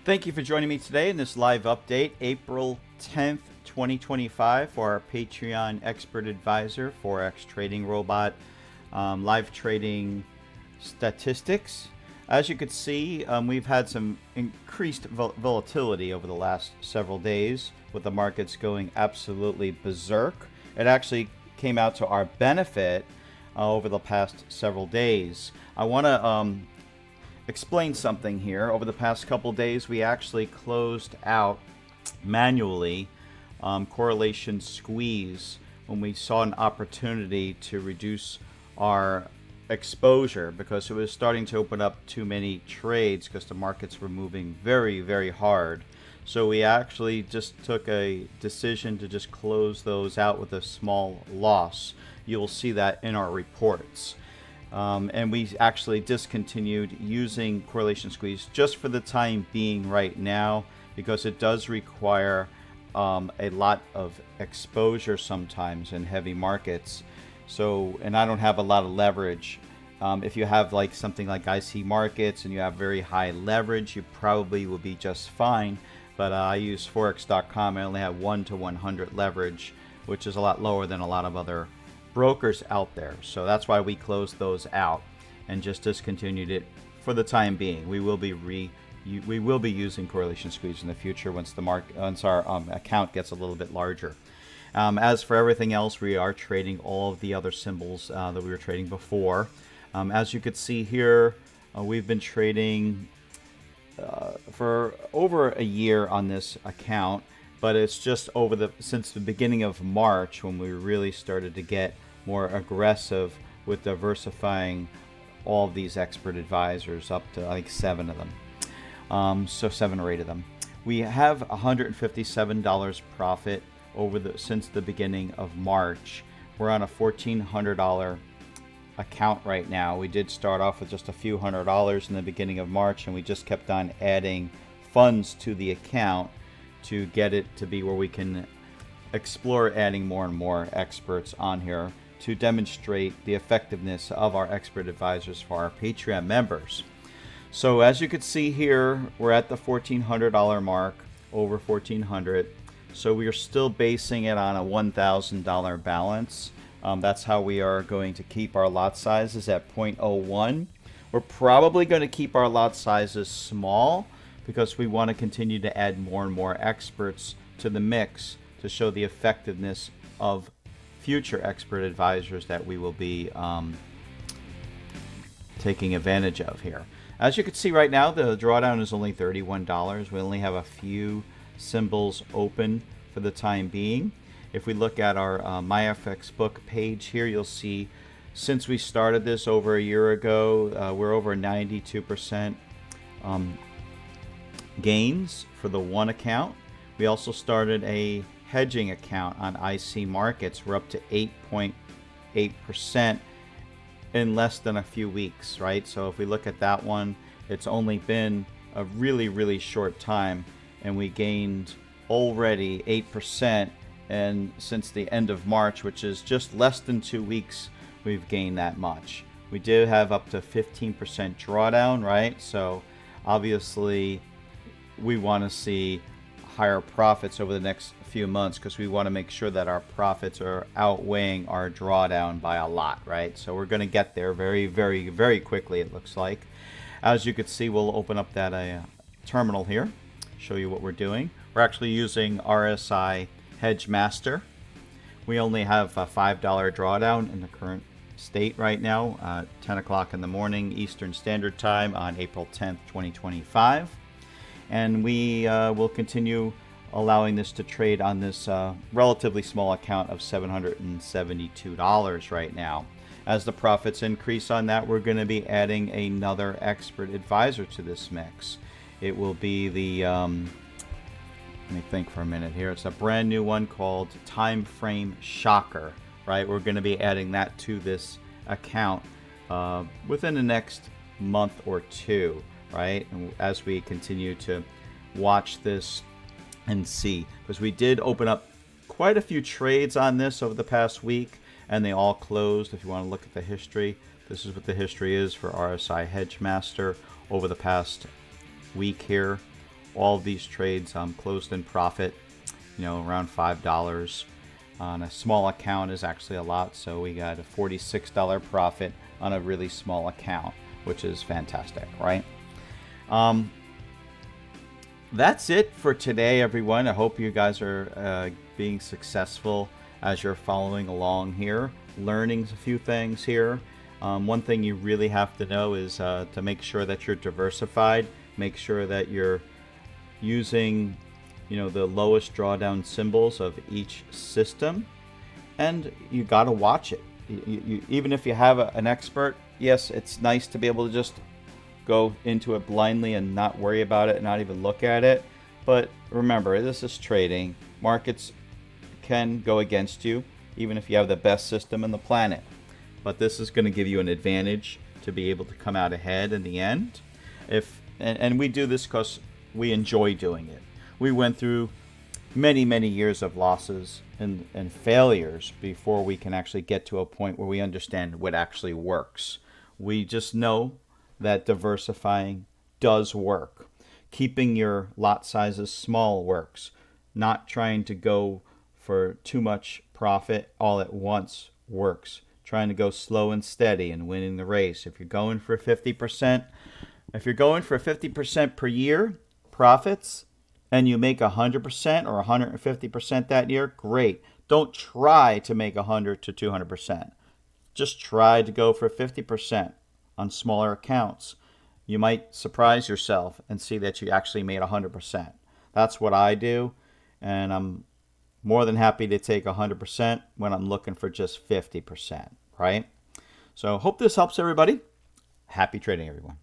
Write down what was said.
Thank you for joining me today in this live update, April 10th, 2025, for our Patreon expert advisor, Forex trading robot, live trading statistics. As you could see, we've had some increased volatility over the last several days, with the markets going absolutely berserk. It actually came out to our benefit over the past several days. I want to explain something here. Over the past couple days, we actually closed out manually correlation squeeze when we saw an opportunity to reduce our exposure because it was starting to open up too many trades because the markets were moving very, very hard. So we actually just took a decision to just close those out with a small loss. You'll see that in our reports. And we actually discontinued using correlation squeeze just for the time being right now because it does require a lot of exposure sometimes in heavy markets. So, and I don't have a lot of leverage. If you have like something like IC markets and you have very high leverage, you probably will be just fine. But I use Forex.com. I only have 1 to 100 leverage, which is a lot lower than a lot of other brokers out there. So that's why we closed those out and just discontinued it for the time being. We will be using correlation squeeze in the future once our account gets a little bit larger. As for everything else, we are trading all of the other symbols that we were trading before. As you could see here, we've been trading for over a year on this account, but it's just since the beginning of March when we really started to get more aggressive with diversifying all of these expert advisors, up to like 7 of them. So 7 or 8 of them. We have $157 profit since the beginning of March. We're on a $1,400 account right now. We did start off with just a few $100s in the beginning of March, and we just kept on adding funds to the account to get it to be where we can explore adding more and more experts on here to demonstrate the effectiveness of our expert advisors for our Patreon members. So as you can see here, we're at the $1,400 mark, over $1,400. So we are still basing it on a $1,000 balance. That's how we are going to keep our lot sizes at 0.01. We're probably going to keep our lot sizes small because we want to continue to add more and more experts to the mix to show the effectiveness of future expert advisors that we will be taking advantage of here. As you can see right now, the drawdown is only $31. We only have a few symbols open for the time being. If we look at our MyFXBook page here, you'll see since we started this over a year ago, we're over 92% gains for the one account. We also started a hedging account on IC markets. We're up to 8.8% in less than a few weeks, right? So if we look at that one, it's only been a really, really short time, and we gained already 8%. And since the end of March, which is just less than 2 weeks, we've gained that much. We did have up to 15% drawdown, right? So obviously we want to see higher profits over the next few months because we want to make sure that our profits are outweighing our drawdown by a lot, right? So we're going to get there very, very, very quickly, it looks like. As you can see, we'll open up that terminal here, show you what we're doing. We're actually using RSI Hedge Master. We only have a $5 drawdown in the current state right now, 10 o'clock in the morning Eastern Standard Time on April 10th, 2025. And we will continue allowing this to trade on this relatively small account of $772 right now. As the profits increase on that, we're going to be adding another expert advisor to this mix. It will be the let me think for a minute here. It's a brand new one called Time Frame Shocker, right? We're going to be adding that to this account within the next month or two, right? And as we continue to watch this and see, because we did open up quite a few trades on this over the past week, and they all closed. If you want to look at the history, this is what the history is for RSI Hedge Master over the past week here. all of these trades closed in profit, around $5. On a small account is actually a lot, so we got a $46 profit on a really small account, which is fantastic, right? That's it for today, everyone. I hope you guys are being successful as you're following along here, learning a few things here. One thing you really have to know is to make sure that you're diversified. Make sure that you're using the lowest drawdown symbols of each system, and you got to watch it. Even if you have an expert, yes, it's nice to be able to just go into it blindly and not worry about it and not even look at it. But remember, this is trading. Markets can go against you, even if you have the best system in the planet. But this is going to give you an advantage to be able to come out ahead in the end. And we do this because we enjoy doing it. We went through many, many years of losses and failures before we can actually get to a point where we understand what actually works. We just know that diversifying does work. Keeping your lot sizes small works. Not trying to go for too much profit all at once works. Trying to go slow and steady and winning the race. If you're going for 50%, per year profits, and you make 100% or 150% that year, great. Don't try to make 100 to 200%. Just try to go for 50% on smaller accounts. You might surprise yourself and see that you actually made 100%. That's what I do, and I'm more than happy to take 100% when I'm looking for just 50%, right? So hope this helps everybody. Happy trading, everyone.